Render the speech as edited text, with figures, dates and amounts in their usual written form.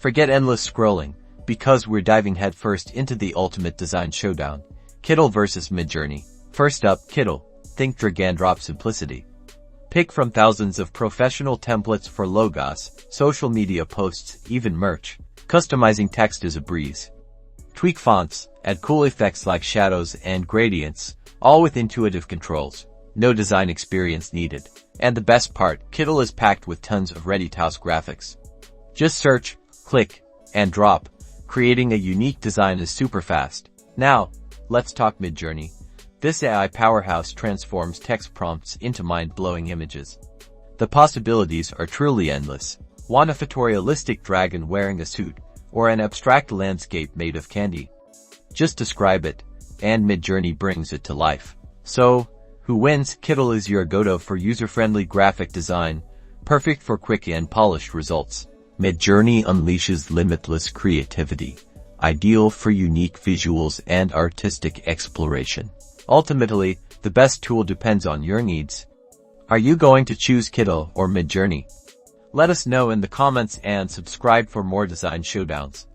Forget endless scrolling, because we're diving headfirst into the ultimate design showdown. Kittl vs Midjourney. First up, Kittl. Think drag and drop simplicity. Pick from thousands of professional templates for logos, social media posts, even merch. Customizing text is a breeze. Tweak fonts, add cool effects like shadows and gradients, all with intuitive controls. No design experience needed. And the best part, Kittl is packed with tons of ready-to-house graphics. Just search, click, and drop. Creating a unique design is super fast. Now, let's talk Midjourney. This AI powerhouse transforms text prompts into mind-blowing images. The possibilities are truly endless. Want a photorealistic dragon wearing a suit, or an abstract landscape made of candy? Just describe it, and Midjourney brings it to life. So, who wins? Kittl is your go-to for user-friendly graphic design, perfect for quick and polished results. Midjourney unleashes limitless creativity, ideal for unique visuals and artistic exploration. Ultimately, the best tool depends on your needs. Are you going to choose Kittl or Midjourney? Let us know in the comments and subscribe for more design showdowns.